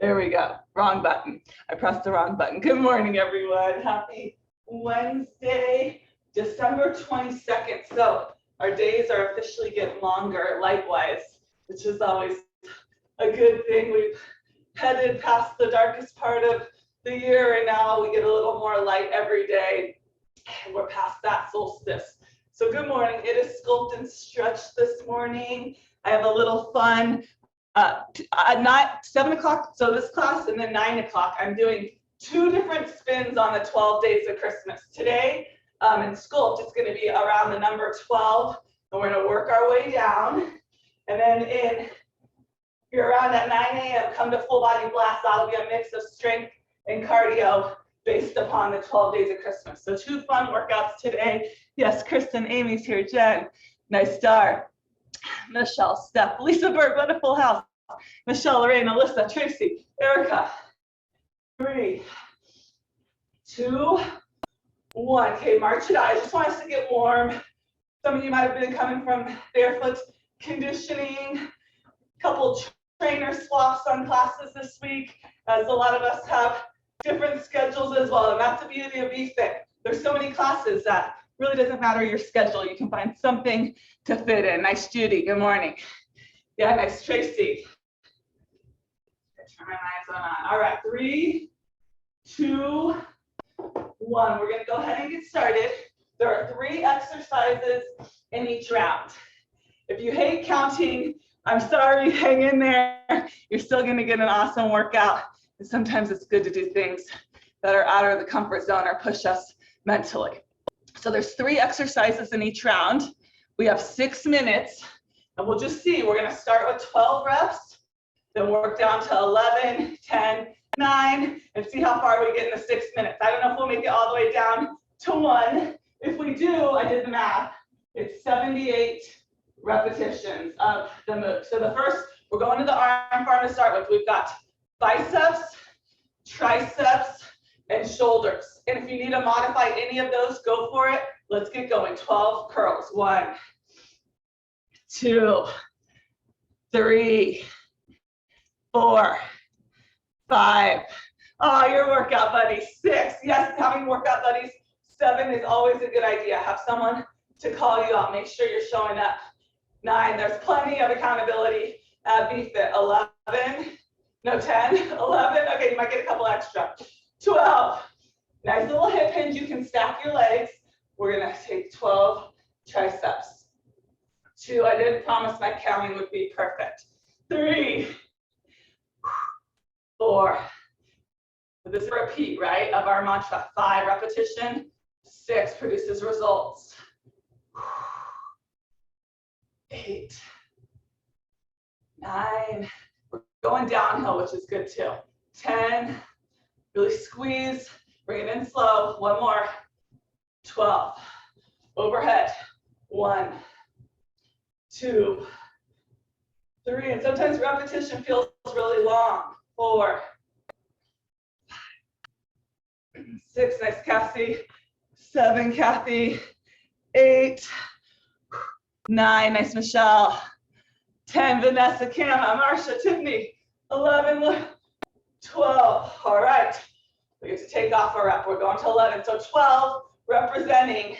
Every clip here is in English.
There we go. Wrong button. I pressed the wrong button. Good morning, everyone. Happy Wednesday, December 22nd. So our days are officially getting longer, likewise, which is always a good thing. We've headed past the darkest part of the year, and now we get a little more light every day, and we're past that solstice. So good morning. It is Sculpt and Stretch this morning. I have a little fun. At 7 o'clock, so this class, and then 9 o'clock, I'm doing 2 different spins on the 12 days of Christmas. Today, in Sculpt, it's going to be around the number 12, and we're going to work our way down. And then if you're around at 9 a.m., come to full body blast. That'll be a mix of strength and cardio based upon the 12 days of Christmas. So 2 fun workouts today. Yes, Kristen, Amy's here, Jen, nice start. Michelle, Steph, Lisa Bird, what a full house. Michelle, Lorraine, Alyssa, Tracy, Erica. 3, 2, 1. Okay, march it out. I just want us to get warm. Some of you might have been coming from barefoot conditioning. A couple trainer swaps on classes this week, as a lot of us have different schedules as well. And that's the beauty of VFit. There's so many classes that really doesn't matter your schedule. You can find something to fit in. Nice, Judy. Good morning. Yeah, nice, Tracy. Turn my eyes on. All right, 3, 2, 1. We're going to go ahead and get started. There are 3 exercises in each round. If you hate counting, I'm sorry, hang in there. You're still going to get an awesome workout. And sometimes it's good to do things that are out of the comfort zone or push us mentally. So there's 3 exercises in each round. We have 6 minutes, and we'll just see. We're going to start with 12 reps, then work down to 11, 10, 9, and see how far we get in the 6 minutes. I don't know if we'll make it all the way down to 1. If we do, I did the math. It's 78 repetitions of the move. So the first, we're going to the arm farm to start with. We've got biceps, triceps, and shoulders. And if you need to modify any of those, go for it. Let's get going. 12 curls. 1, 2, 3, 4, 5. Oh, your workout buddy. 6. Yes, having workout buddies. 7 is always a good idea. Have someone to call you out. Make sure you're showing up. 9. There's plenty of accountability at VFit. 11. No, 10. 11. Okay, you might get a couple extra. 12. Nice little hip hinge. You can stack your legs. We're going to take 12 triceps. 2. I didn't promise my counting would be perfect. 3. 4. This is a repeat, right, of our mantra. 5. Repetition. 6. Produces results. 8. 9. We're going downhill, which is good too. 10. Really squeeze. Bring it in slow. 1 more. 12. Overhead. 1, 2, 3. And sometimes repetition feels really long. 4, 5, 6. Nice, Cassie. 7, Kathy. 8, 9. Nice, Michelle. 10, Vanessa, Kama, Marsha, Tiffany. 11, 12. All right. We get to take off a rep. We're going to 11. So 12 representing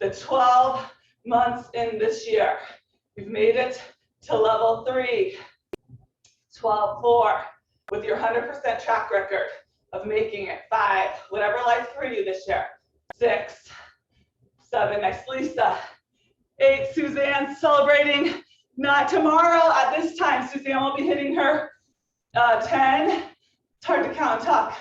the 12 months in this year. You've made it to level 3. 12, 4 with your 100% track record of making it. 5, whatever lies for you this year. 6, 7, nice, Lisa. 8, Suzanne, celebrating. Not tomorrow at this time, Suzanne will be hitting her 10. It's hard to count and talk.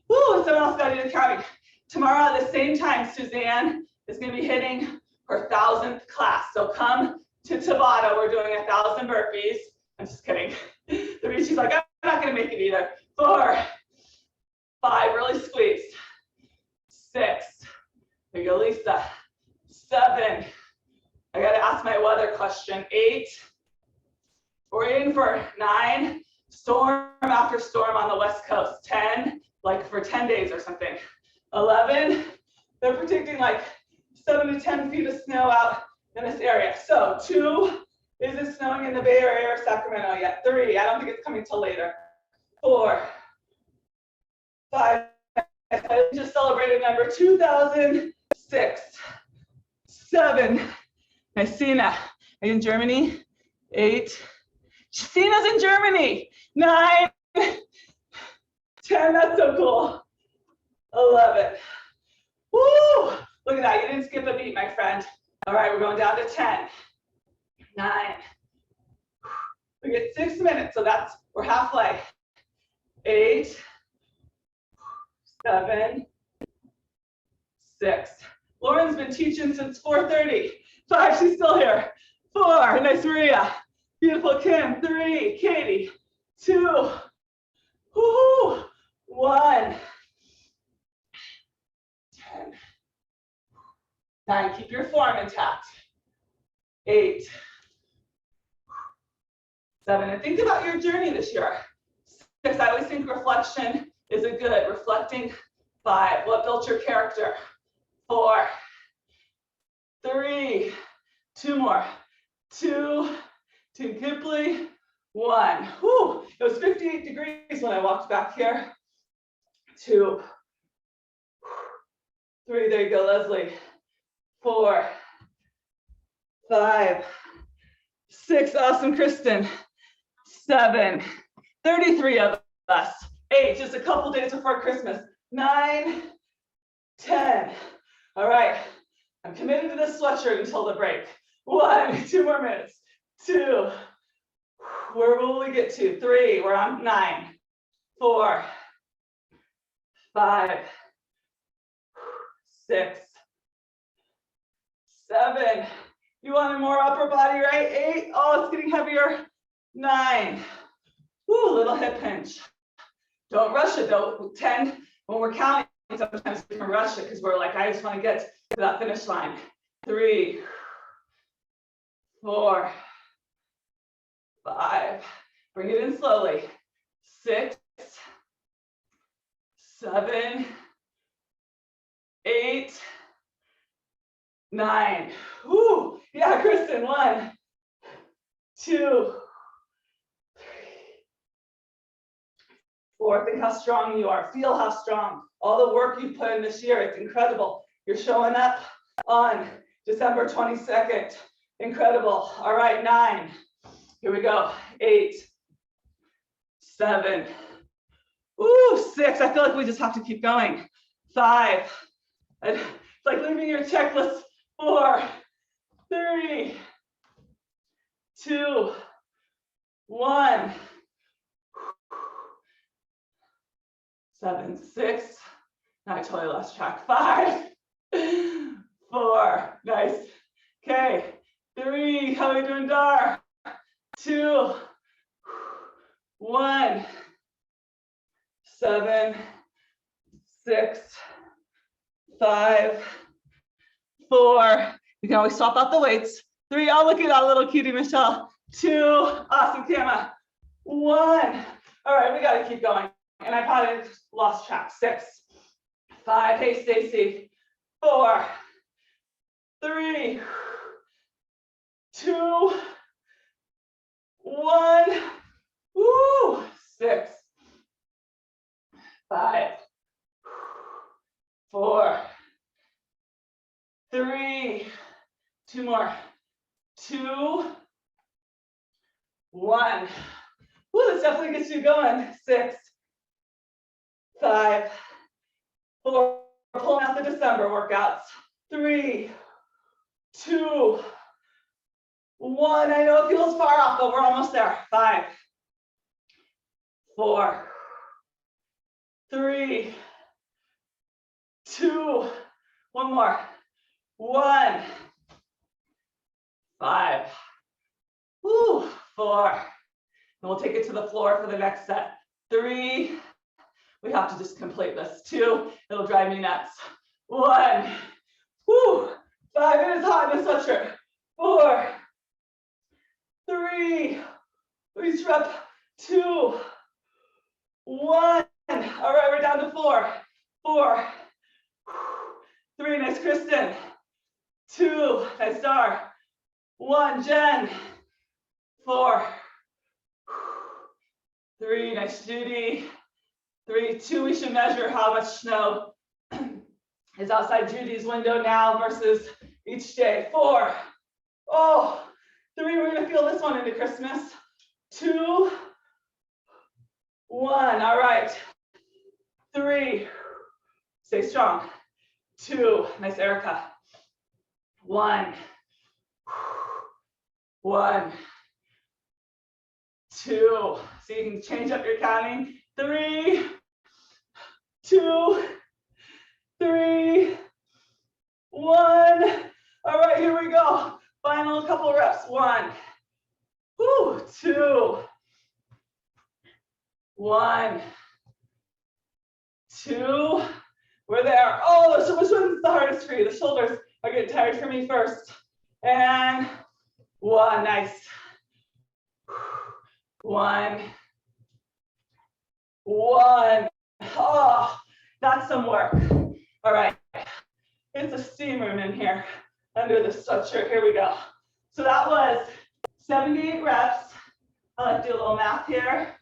Woo, someone else got to do the counting. Tomorrow at the same time, Suzanne is going to be hitting her 1,000th class. So come to Tabata. We're doing 1,000 burpees. I'm just kidding. 3, she's like, I'm not going to make it either. 4, 5, really squeeze. 6, there you go, Lisa. 7, I got to ask my weather question. 8, we're in for 9, storm after storm on the West Coast. 10, like for 10 days or something. 11, they're predicting like 7 to 10 feet of snow out in this area. So 2, is it snowing in the Bay Area or Sacramento yet? 3, I don't think it's coming till later. 4, 5. I just celebrated number 2006. 7. Nice, Sina. Are you in Germany? 8. Sina's in Germany. 9. 10. That's so cool. 11. Woo! Look at that. You didn't skip a beat, my friend. All right, we're going down to 10. 9. We get 6 minutes, so we're halfway. 8. 7. 6. Lauren's been teaching since 4:30. 5, she's still here. 4, nice Maria. Beautiful Kim. 3, Katie. 2, woohoo. 1. 10. 9, keep your form intact. 8. 7, and think about your journey this year. 6, I always think reflection is a good, reflecting. 5, what built your character? 4, 3, 2 more. 2, Team Kipley, 1. Whew, it was 58 degrees when I walked back here. 2, 3, there you go, Leslie. 4, 5, 6, awesome, Kristen. 7, 33 of us. 8, just a couple days before Christmas. 9, 10. All right, I'm committed to this sweatshirt until the break. 1, 2 more minutes. 2, where will we get to? 3, we're on 9. 4, 5, 6, 7. You wanted more upper body, right? 8, oh, it's getting heavier. 9, woo, little hip hinge. Don't rush it though. 10, when we're counting, sometimes we can rush it because we're like, I just want to get to that finish line. 3, 4, 5, bring it in slowly. 6, 7, 8, 9. Woo, yeah, Kristen. 1, 2, 3, 4. Think how strong you are. Feel how strong. All the work you put in this year, it's incredible. You're showing up on December 22nd. Incredible. All right, 9. Here we go. 8, 7. Ooh, 6. I feel like we just have to keep going. 5. It's like leaving your checklist. 4, 3, 2, 1. 7, 6. Now I totally lost track. 5, 4. Nice. Okay. 3. How are we doing, Dar? 2, 1. 7, 6, 5, 4. You can always swap out the weights. 3. Oh, look at that little cutie, Michelle. 2. Awesome, Kama. 1. All right, we got to keep going. And I probably lost track. 6, 5. Hey, Stacy. 4, 3, 2, 1. Woo. 6, 5, 4, 3. 2 more. 2, 1. Woo, this definitely gets you going. 6, 5, 4. We're pulling out the December workouts. 3, 2, 1. I know it feels far off, but we're almost there. 5, 4, 3, 2. 1 more. 1, 5, woo, 4. And we'll take it to the floor for the next set. 3. We have to just complete this. 2. It'll drive me nuts. 1. Woo. 5. It is hot in the sweatshirt. 4, 3. Each rep. 2, 1. All right, we're down to 4. 4, 3. Nice, Kristen. 2. Nice, Star. 1. Jen. 4, 3. Nice, Judy. 3, 2, we should measure how much snow is outside Judy's window now versus each day. 4, oh, 3, we're gonna feel this one into Christmas. 2, 1, all right. 3, stay strong. 2, nice Erica. 1, 1, 2, so you can change up your counting. 3, 2, 3, 1. All right, here we go. Final couple reps. 1, 2, 1, 2. We're there. Oh, which one's the hardest for you? The shoulders are getting tired for me first. And 1, nice. 1, 1. Oh, that's some work. All right, it's a steam room in here under the sweatshirt. Here we go. So that was 78 reps. I like to do a little math here.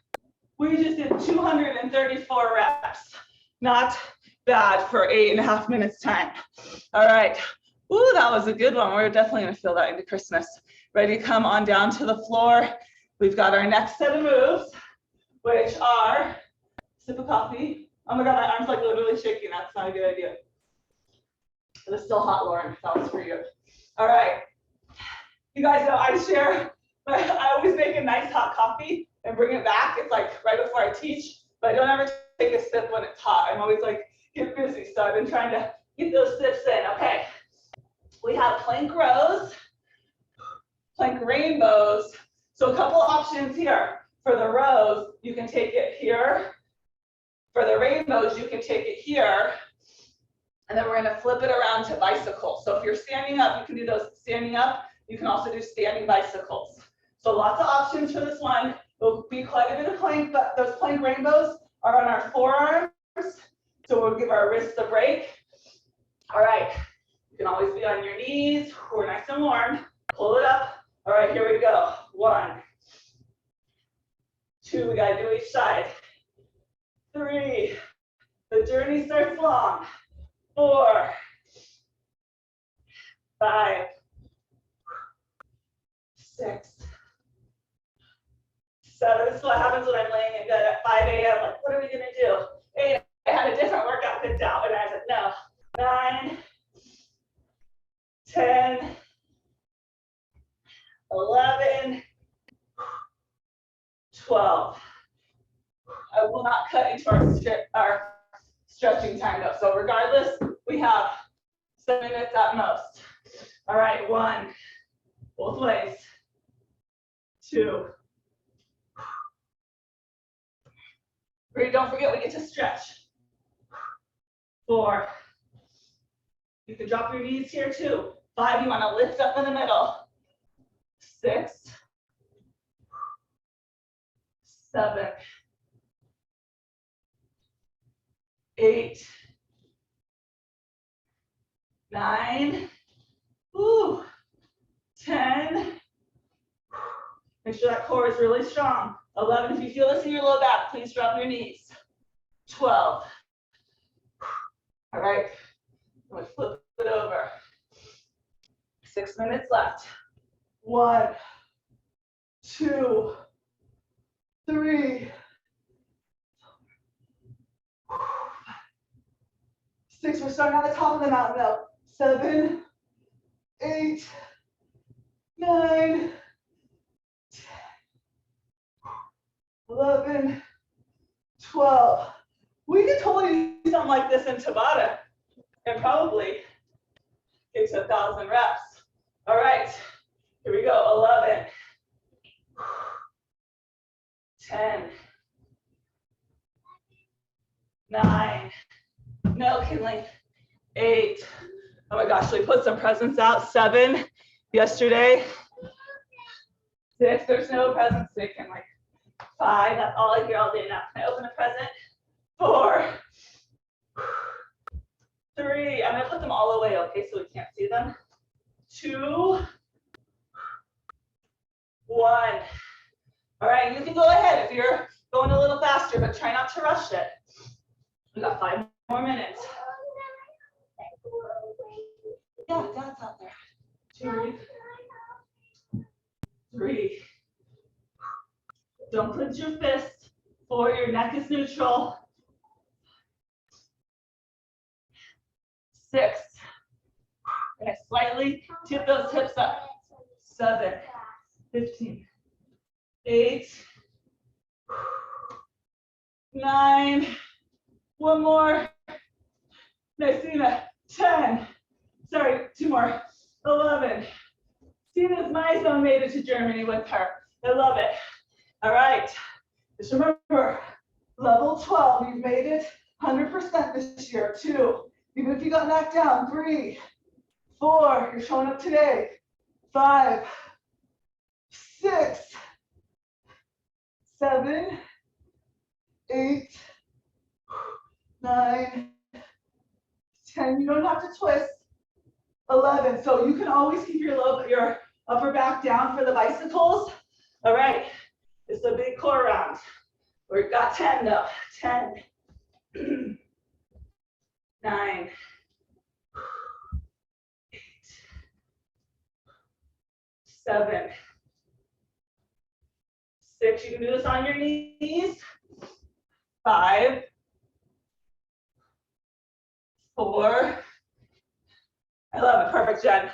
We just did 234 reps. Not bad for 8.5 minutes time. All right. Ooh, that was a good one. We're definitely gonna feel that into Christmas. Ready to come on down to the floor. We've got our next set of moves, which are sip of coffee. Oh my God, my arm's like literally shaking. That's not a good idea. It was still hot, Lauren. That was for you. All right. You guys know I always make a nice hot coffee and bring it back. It's like right before I teach, but I don't ever take a sip when it's hot. I'm always like, get busy. So I've been trying to get those sips in. Okay. We have plank rows, plank rainbows. So a couple options here. For the rows, you can take it here. For the rainbows, you can take it here. And then we're gonna flip it around to bicycles. So if you're standing up, you can do those standing up. You can also do standing bicycles. So lots of options for this one. There'll be quite a bit of plank, but those plank rainbows are on our forearms. So we'll give our wrists a break. All right, you can always be on your knees. We're nice and warm. Pull it up. All right, here we go. 1, 2, we gotta do each side. 3, the journey starts long. 4, 5, 6, 7. This is what happens when I'm laying in bed at 5 a.m. Like, what are we gonna do? 8, I had a different workout picked out, and I was like, no. 9, 10, 11, 12. I will not cut into our stretching time though. So regardless, we have 7 minutes at most. All right, 1, both ways. 2, 3, don't forget we get to stretch. 4, you can drop your knees here too. 5, you want to lift up in the middle. 6, 7, 8, 9, 10. Make sure that core is really strong. 11, if you feel this in your low back, please drop your knees. 12. All right, I'm gonna flip it over. 6 minutes left. 1, 2, 3, 6. We're starting at the top of the mountain now. 7, 8, 9, 10, 11, 12. We could totally do something like this in Tabata and probably get to 1,000 reps. All right, here we go. 11, 10, 9, no, Kinley, 8. Oh my gosh, we put some presents out. 7 yesterday. 6, there's no presents taken. Like 5, that's all I hear all day now. Can I open a present? 4, 3, I'm gonna put them all away, okay, so we can't see them. 2, 1. All right, you can go ahead if you're going a little faster, but try not to rush it. We got 5 more minutes. Yeah, Dad's out there. 2, 3. Don't clench your fist. 4, your neck is neutral. 6. And slightly tip those hips up. 7, 15, 8, 9. One more. Nice, Tina. 10. Sorry, 2 more. 11. Tina's my zone made it to Germany with her. I love it. All right. Just remember, level 12, you've made it 100% this year. 2. Even if you got knocked down. 3, 4. You're showing up today. 5, 6, 7, 8, 9, 10. You don't have to twist. 11. So you can always keep your upper back down for the bicycles. All right. It's a big core round. We've got 10 though. 10, 9, 8, 7, 6. You can do this on your knees. 5, 4. I love it. Perfect, Jen.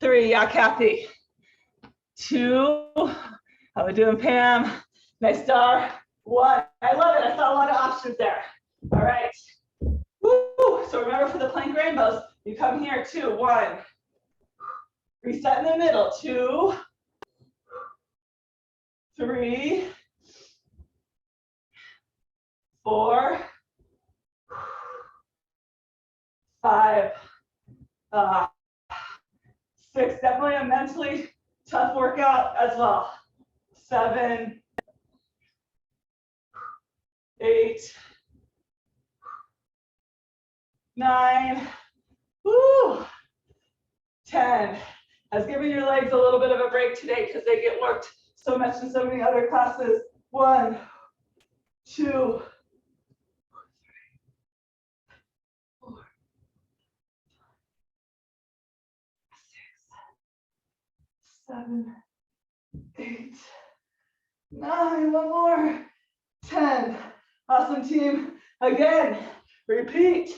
3. Yeah, Kathy. 2. How we doing, Pam? Nice star. 1. I love it. I saw a lot of options there. All right. Woo. So remember for the plank rainbows, you come here. 2, 1. Reset in the middle. 2, 3, 4, 5, 6. Definitely a mentally tough workout as well. 7, 8, 9, woo, 10. I was giving your legs a little bit of a break today because they get worked so much in so many other classes. 1, 2, 4, 6, 7, 8, 9. One more. 10. Awesome, team. Again, repeat.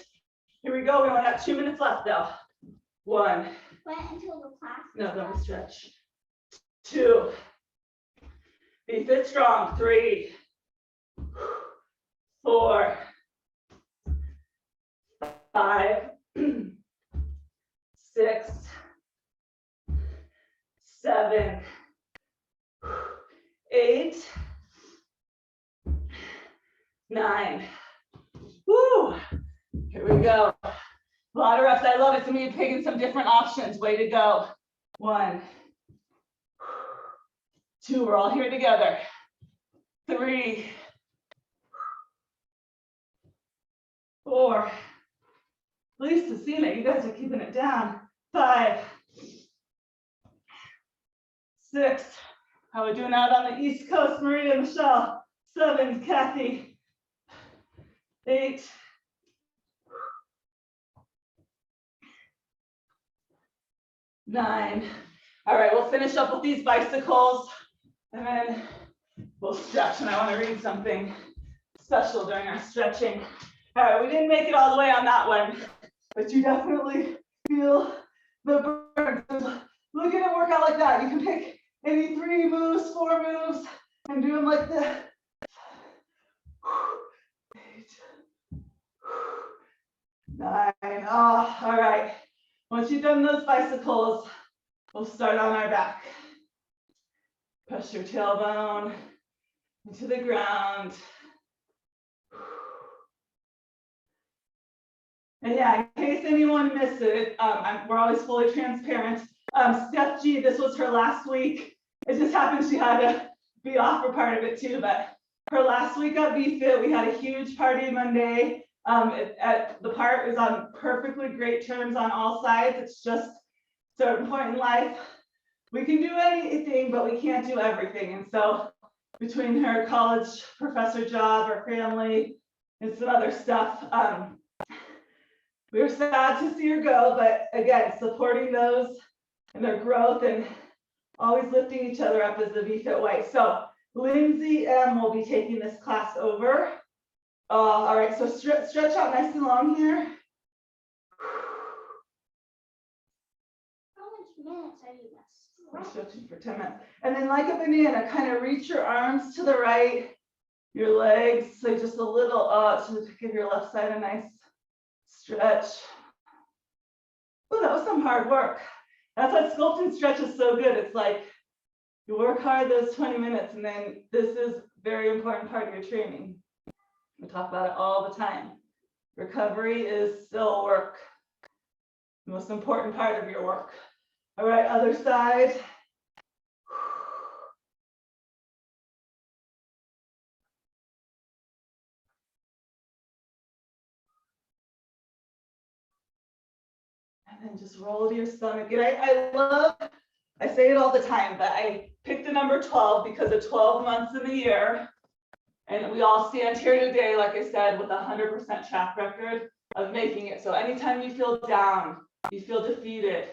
Here we go. We only have 2 minutes left though. 1. Wait until the class. No, don't stretch. 2. Be fit strong. 3, 4, 5, 6, 7, 8, 9. Woo! Here we go. A lot of reps. I love it. Some of you taking some different options. Way to go. 1, 2. We're all here together. 3, 4. At least to see it. You guys are keeping it down. 5, 6. How are we doing out on the East Coast, Maria, Michelle? 7, Kathy. 8, 9. All right, we'll finish up with these bicycles and then we'll stretch. And I want to read something special during our stretching. All right, we didn't make it all the way on that one, but you definitely feel the burn. Look at it work out like that. You can pick any 3 moves, 4 moves, and do them like this. 8, 9. Oh, all right. Once you've done those bicycles, we'll start on our back. Press your tailbone into the ground. And yeah, in case anyone missed it, we're always fully transparent. Steph G, this was her last week. It just happened she had to be off for part of it too, but her last week at VFit, we had a huge party Monday. The part is on perfectly great terms on all sides. It's just a certain point in life. We can do anything, but we can't do everything. And so between her college professor job, her family, and some other stuff. We were sad to see her go, but again, supporting those and their growth and always lifting each other up as the VFit way. So Lindsay M will be taking this class over. All right, so stretch out nice and long here. How much minutes are you guys? Stretching for 10 minutes. And then like a banana, kind of reach your arms to the right, your legs, so just a little, to give your left side a nice stretch. Oh, that was some hard work. That's why Sculpt and stretch is so good. It's like you work hard those 20 minutes, and then this is a very important part of your training. We talk about it all the time. Recovery is still work. The most important part of your work. All right, other side. And then just roll to your stomach. And I say it all the time, but I picked the number 12 because of 12 months in the year. And we all stand here today, like I said, with a 100% track record of making it. So anytime you feel down, you feel defeated,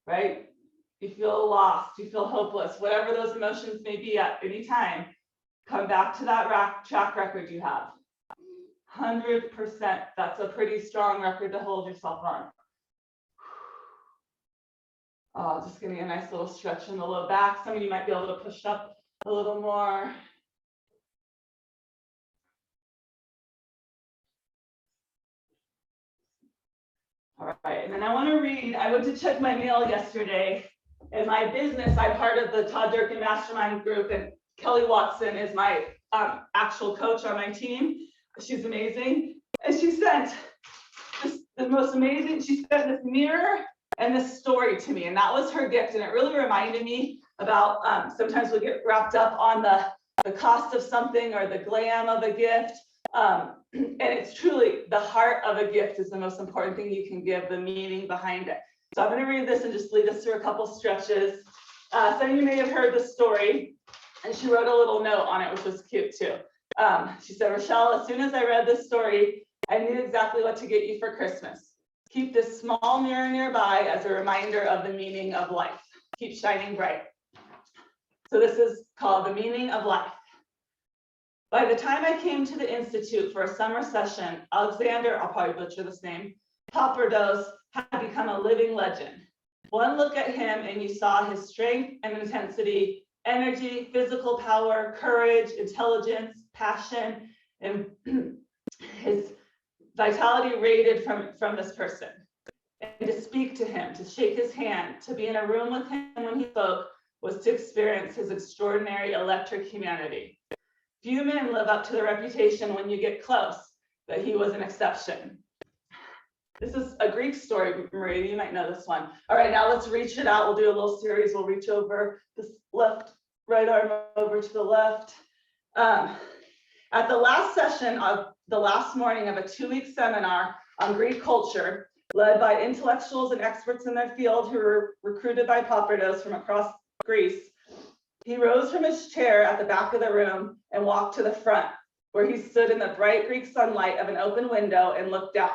right? You feel lost, you feel hopeless, whatever those emotions may be at any time, come back to that track record you have. 100%, that's a pretty strong record to hold yourself on. Just getting a nice little stretch in the low back. Some of you might be able to push up a little more. All right, and then I want to read, I went to check my mail yesterday. In my business, I'm part of the Todd Durkin Mastermind group, and Kelly Watson is my actual coach on my team. She's amazing. And she sent the most amazing, she sent this mirror and this story to me, and that was her gift. And it really reminded me about sometimes we get wrapped up on the cost of something or the glam of a gift. And it's truly the heart of a gift is the most important thing you can give, the meaning behind it. So I'm going to read this and just lead us through a couple stretches. Some of you may have heard the story, and she wrote a little note on it, which was cute too. She said, Rochelle, as soon as I read this story, I knew exactly what to get you for Christmas. Keep this small mirror nearby as a reminder of the meaning of life. Keep shining bright. So this is called The Meaning of Life. By the time I came to the Institute for a summer session, Alexander, I'll probably butcher this name, Papardos had become a living legend. One look at him and you saw his strength and intensity, energy, physical power, courage, intelligence, passion, and his vitality radiated from this person. And to speak to him, to shake his hand, to be in a room with him when he spoke was to experience his extraordinary electric humanity. Few men live up to the reputation when you get close, but he was an exception. This is a Greek story, Maria, you might know this one. All right, now let's reach it out. We'll do a little series. We'll reach over this right arm over to the left. At the last session of the last morning of a 2-week seminar on Greek culture, led by intellectuals and experts in their field who were recruited by Papardos from across Greece, he rose from his chair at the back of the room and walked to the front, where he stood in the bright Greek sunlight of an open window and looked out.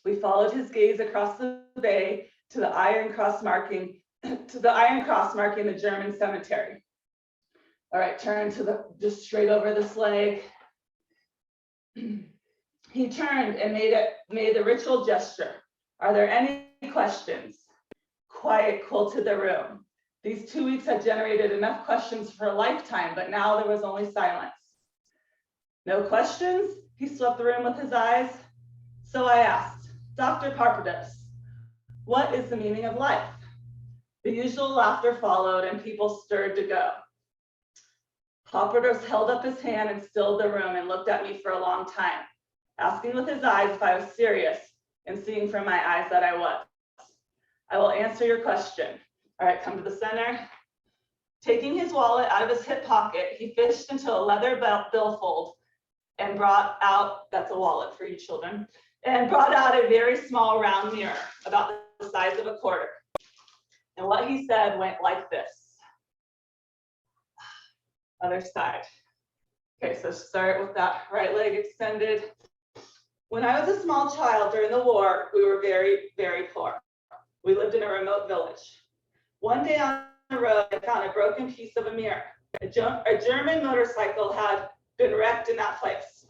We followed his gaze across the bay to the iron cross marking the German cemetery. All right, turn to just straight over this leg. He turned and made the ritual gesture. Are there any questions? Quiet quilted the room. These 2 weeks had generated enough questions for a lifetime, but now there was only silence. No questions? He swept the room with his eyes. So I asked, Dr. Papardos, what is the meaning of life? The usual laughter followed and people stirred to go. Papardos held up his hand and stilled the room and looked at me for a long time, asking with his eyes if I was serious and seeing from my eyes that I was. I will answer your question. All right, come to the center. Taking his wallet out of his hip pocket, he fished into a leather billfold and brought out, that's a wallet for you children, and brought out a very small round mirror, about the size of a quarter. And what he said went like this. Other side. Okay, so start with that right leg extended. When I was a small child during the war, we were very, very poor. We lived in a remote village. One day on the road, I found a broken piece of a mirror. A German motorcycle had been wrecked in that place.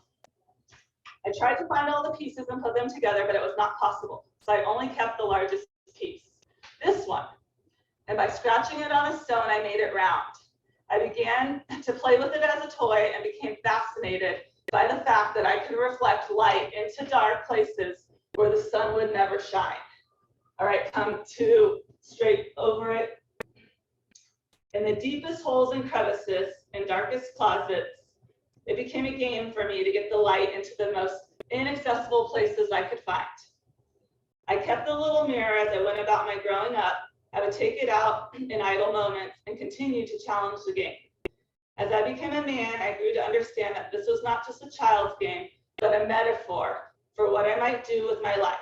I tried to find all the pieces and put them together, but it was not possible. So I only kept the largest piece, this one. And by scratching it on a stone, I made it round. I began to play with it as a toy and became fascinated by the fact that I could reflect light into dark places where the sun would never shine. All right, come to straight over it. In the deepest holes and crevices and darkest closets, it became a game for me to get the light into the most inaccessible places I could find. I kept the little mirror as I went about my growing up. I would take it out in idle moments and continue to challenge the game. As I became a man, I grew to understand that this was not just a child's game, but a metaphor for what I might do with my life.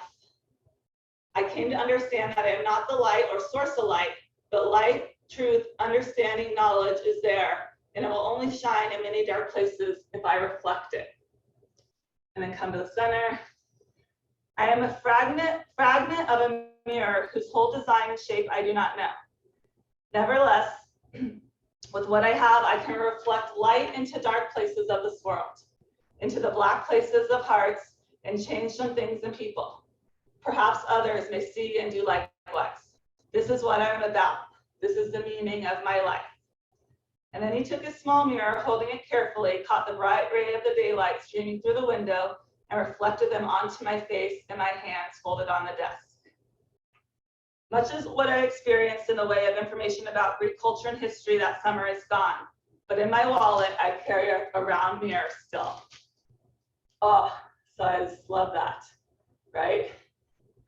I came to understand that I am not the light or source of light, but light, truth, understanding, knowledge is there, and it will only shine in many dark places if I reflect it. And then come to the center. I am a fragment of a mirror whose whole design and shape I do not know. Nevertheless, with what I have, I can reflect light into dark places of this world, into the black places of hearts, and change some things in people. Perhaps others may see and do likewise. This is what I'm about. This is the meaning of my life. And then he took a small mirror, holding it carefully, caught the bright ray of the daylight streaming through the window, and reflected them onto my face and my hands folded on the desk. Much as what I experienced in the way of information about Greek culture and history that summer is gone, but in my wallet, I carry a round mirror still. Oh, so I just love that, right?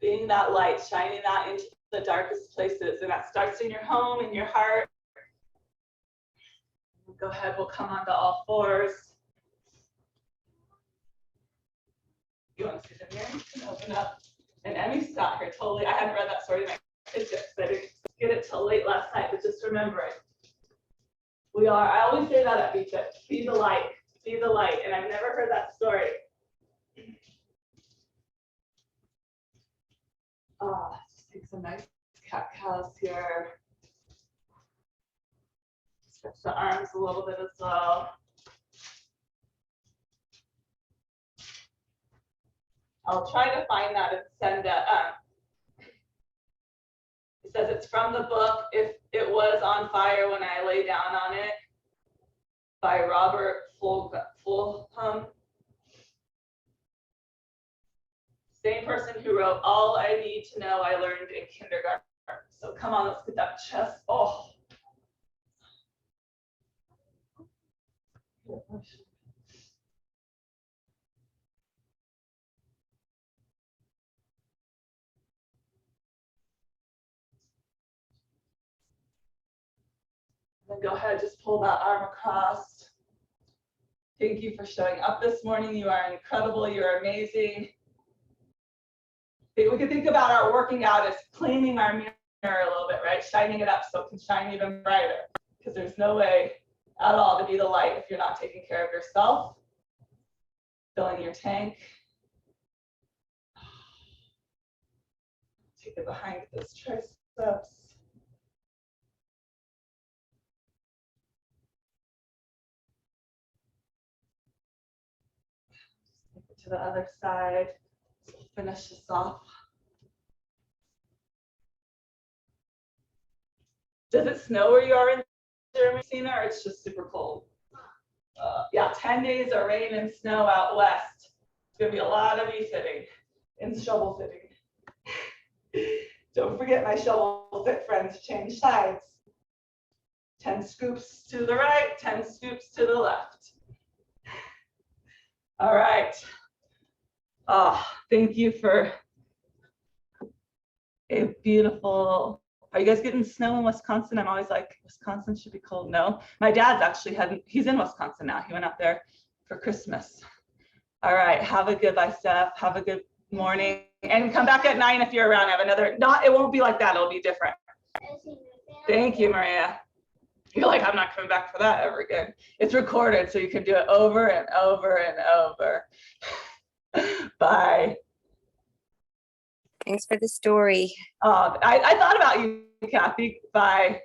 Being that light, shining that into the darkest places, and that starts in your home, in your heart. Go ahead, we'll come onto all fours. You want to see the mirror? You can open up. And Emmy's got here totally. I hadn't read that story to my kids yet, because I didn't get it till late last night, but just remember it. I always say that at VFit, be the light, and I've never heard that story. Let's just take some nice cat cows here. Stretch the arms a little bit as well. I'll try to find that and send it. It says it's from the book If It Was on Fire When I Lay Down on It by Robert Fulghum. Same person who wrote All I Need to Know I Learned in Kindergarten. So come on, let's get that chest. Oh. Then go ahead, just pull that arm across. Thank you for showing up this morning. You are incredible. You're amazing. We can think about our working out as cleaning our mirror a little bit, right? Shining it up so it can shine even brighter. Because there's no way at all to be the light if you're not taking care of yourself. Filling your tank. Take it behind those triceps. To the other side. So we'll finish this off. Does it snow where you are in Germany, Sina, or it's just super cold? Yeah, 10 days of rain and snow out west. It's gonna be a lot of e-fitting and shovel fitting. Don't forget my shovel fit friends, change sides. 10 scoops to the right, 10 scoops to the left. All right. Oh, thank you for a beautiful. Are you guys getting snow in Wisconsin? I'm always like, Wisconsin should be cold. No, my dad's actually he's in Wisconsin now. He went up there for Christmas. All right, have a good bicep. Have a good morning. And come back at 9 if you're around. I have another, it won't be like that. It'll be different. Thank you, Maria. You're like, I'm not coming back for that ever again. It's recorded, so you can do it over and over and over. Bye. Thanks for the story. I thought about you, Kathy. Bye.